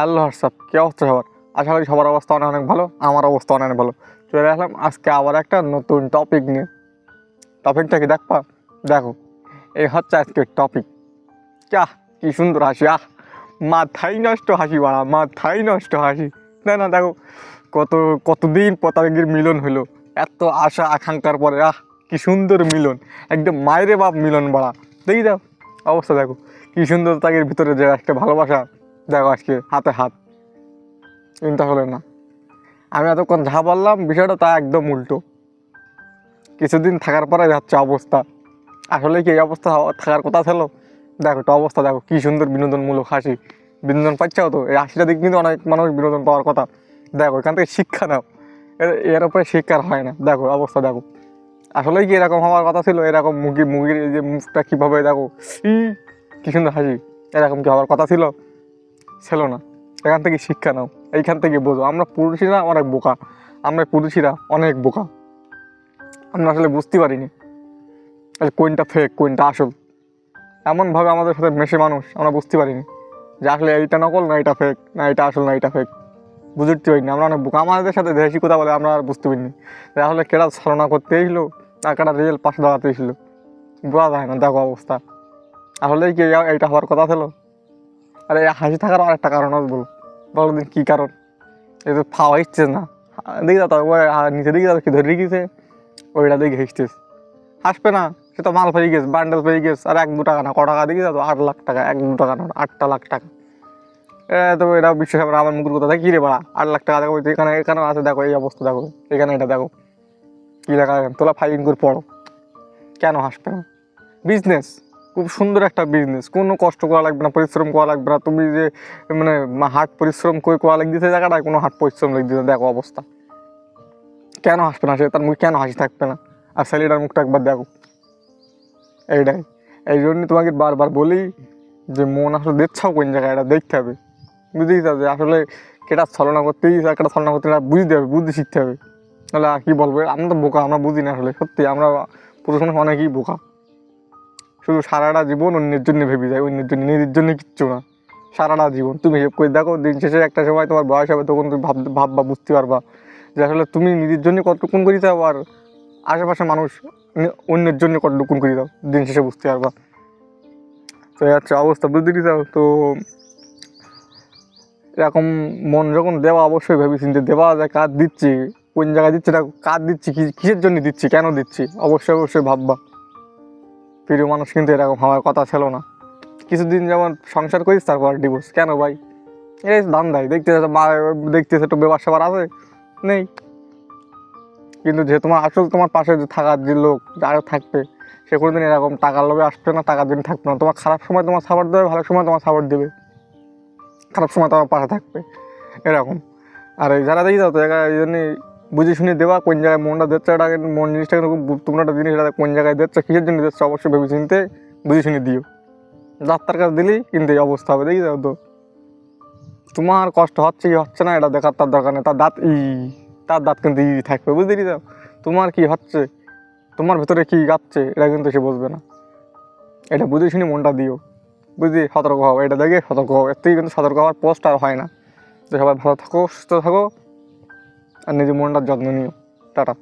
Hello WhatsApp, কী অবস্থা সবার? আশা করি সবার অবস্থা অনেক অনেক ভালো। আমার অবস্থা অনেক ভালো। চলে আসলাম আজকে আবার একটা নতুন টপিক নিয়ে। টপিকটা কি দেখবা? দেখো, এই হচ্ছে আজকের টপিক। কি সুন্দর হাসি! মাথাই নষ্ট হাসি, বাড়া মাথাই নষ্ট হাসি। না দেখো, কতদিন পর তাদের মিলন হলো, এত আশা আকাঙ্ক্ষার পরে কি সুন্দর মিলন, একদম মায়েরে বাপ মিলন বাড়া। দেখি দাও অবস্থা, দেখো কি সুন্দর তাদের ভিতরে যে একটা ভালোবাসা। দেখো আজকে হাতে হাত, চিন্তা হলে না। আমি এতক্ষণ যা বললাম বিষয়টা তা একদম উল্টো। কিছুদিন থাকার পরে যাচ্ছে অবস্থা। আসলে কি এই অবস্থা থাকার কথা ছিল? দেখো একটা অবস্থা, দেখো কি সুন্দর বিনোদনমূলক হাসি। বিনোদন পাচ্ছাও তো, এই হাসিটা দিক কিন্তু অনেক মানুষ বিনোদন পাওয়ার কথা। দেখো এখান থেকে শিক্ষা নাও, এর উপরে শিক্ষার হয় না। দেখো অবস্থা, দেখো আসলেই কি এরকম হওয়ার কথা ছিল? এরকম মুগির এই যে মুখটা কীভাবে, দেখো কি সুন্দর হাসি, এরকম কি হওয়ার কথা ছিল? ছিল না। এখান থেকে শিক্ষা নাও, এইখান থেকে বোঝো আমরা পুরুষেরা অনেক বোকা। আমরা পুরুষেরা অনেক বোকা। আমরা আসলে বুঝতে পারিনি কোনটা ফেক কোনটা আসল। এমনভাবে আমাদের সাথে মেশে মানুষ, আমরা বুঝতে পারিনি যে আসলে এইটা নকল না এটা ফেক, না এটা আসল না এটা ফেক। বুঝতে পারিনি, আমরা অনেক বোকা। আমাদের সাথে দেশি কথা বলে আমরা আর বুঝতে পারিনি যে আসলে কেটা ছলনা করতে এসলো না কেটা রিয়েল পাশে দাঁড়াতে এসলো। বোঝা যায় না। দেখো অবস্থা, আসলে কি এইটা হওয়ার কথা ছিল? আর এই হাসি থাকার আরেকটা কারণ আছে, বলো দিন কী কারণ? এই তো খাওয়া ইচ্ছে না, দেখি দাও নিচে দিকে কি ধরে রেখেছে, ওইটা দেখে হেসতেছে। হাসবে না, সে তো মাল পেয়ে গেছে, বান্ডেল পেয়ে গেছে। আর 1-2 টাকা না, ক টাকা দেখি দাও, 8 লাখ টাকা। 1-2 টাকা না, 8টা লাখ টাকা। তো এটা বিশ্বাস হবে আমার মুখের কথা, দেখি রে বাড়া 8 লাখ টাকা। দেখো এখানেও আছে, দেখো এই অবস্থা, দেখো এখানে এটা দেখো কী লেখা। তোলা ফাইন করে পড়ো। কেন হাসবে না? বিজনেস, খুব সুন্দর একটা বিজনেস। কোনো কষ্ট করা লাগবে না, পরিশ্রম করা লাগবে না। তুমি যে মানে হাট পরিশ্রম করে করা লাগতেছে জায়গাটায়, কোনো হাট পরিশ্রম লাগতেছে। দেখো অবস্থা, কেন হাসবে না সে? তার মুখে কেন হাসি থাকবে না? আর ছেলেটার মুখটা একবার দেখো। এইটাই, এই জন্যই তোমাকে বারবার বলি যে মন আসলে দেখছাও কোন জায়গায়, এটা দেখতে হবে। বুঝতেই হবে আসলে কেটা ছলনা করতেই, কেটা ছলনা করতে বুঝতে হবে, বুদ্ধি শিখতে হবে। তাহলে আর কী বলবো, আমরা তো বোকা, আমরা বুঝি না আসলে। সত্যি আমরা পুরুষ মানুষ অনেকেই বোকা। শুধু সারাটা জীবন অন্যের জন্য ভেবে যায়, অন্যের জন্য, নিজের জন্য কিচ্ছু না। সারাটা জীবন তুমি হিসেব করে দেখো, দিন শেষে একটা সময় তোমার বয়স হবে, তখন তুমি ভাববা, বুঝতে পারবা যে আসলে তুমি নিজের জন্য কতটুকুন করে যাও, আর আশেপাশে মানুষ অন্যের জন্য কতটুকুন করে দাও, দিন শেষে বুঝতে পারবা। তো আচ্ছা অবস্থা বুঝতে চাও তো, এরকম মন যখন দেওয়া, অবশ্যই ভেবে চিন্তে দেওয়া যায়। কাজ দিচ্ছি, কোন জায়গায় দিচ্ছি, না কাজ দিচ্ছি, কিসের জন্য দিচ্ছি, কেন দিচ্ছি, অবশ্যই ভাববা। প্রিয় মানুষ কিন্তু এরকম হওয়ার কথা ছিল না। কিছুদিন যেমন সংসার করিস, তারপর ডিভোর্স। কেন ভাই? এই দাম দেয় দেখতেছে একটু ব্যবসা সেবার আছে নেই। কিন্তু যে তোমার আসল তোমার পাশে যে থাকার যে লোক আরও থাকবে, সে কোনোদিন এরকম টাকার লোভে আসবে না, টাকার জন্য থাকবে না। তোমার খারাপ সময় তোমার সাপোর্ট দেবে, ভালো সময় তোমার সাপোর্ট দেবে, খারাপ সময় তোমার পাশে থাকবে, এরকম। আর এই যারা দেখি দাও তো এই জন্যই বুঝে শুনে দেওয়া, কোন জায়গায় মনটা দিচ্ছে, এটা মন জিনিসটা কিন্তু খুব গুরুত্বপূর্ণ একটা জিনিস। এটা কোন জায়গায় দিচ্ছে, কিসের জন্য দিচ্ছে, অবশ্যই ভেবে চিনতে বুঝে শুনে দিও। ডাক্তার কাছে দিলেই কিন্তু এই অবস্থা হবে। দেখি দাও তো, তোমার কষ্ট হচ্ছে কি হচ্ছে না এটা দেখার তার দরকার নেই। তার দাঁত কিন্তু থাকবে, বুঝতে দাও। তোমার কি হচ্ছে, তোমার ভেতরে কি যাচ্ছে, এটা কিন্তু সে বুঝবে না। এটা বুঝে শুনে মনটা দিও, বুঝলি, সতর্ক হও। এটা দেখে সতর্ক হও, এর থেকে কিন্তু সতর্ক হওয়ার পোস্ট আর হয় না। তো সবাই ভালো থাকো, সুস্থ থাকো, আর নিজের মনটার যত্ন নিও। টাটা।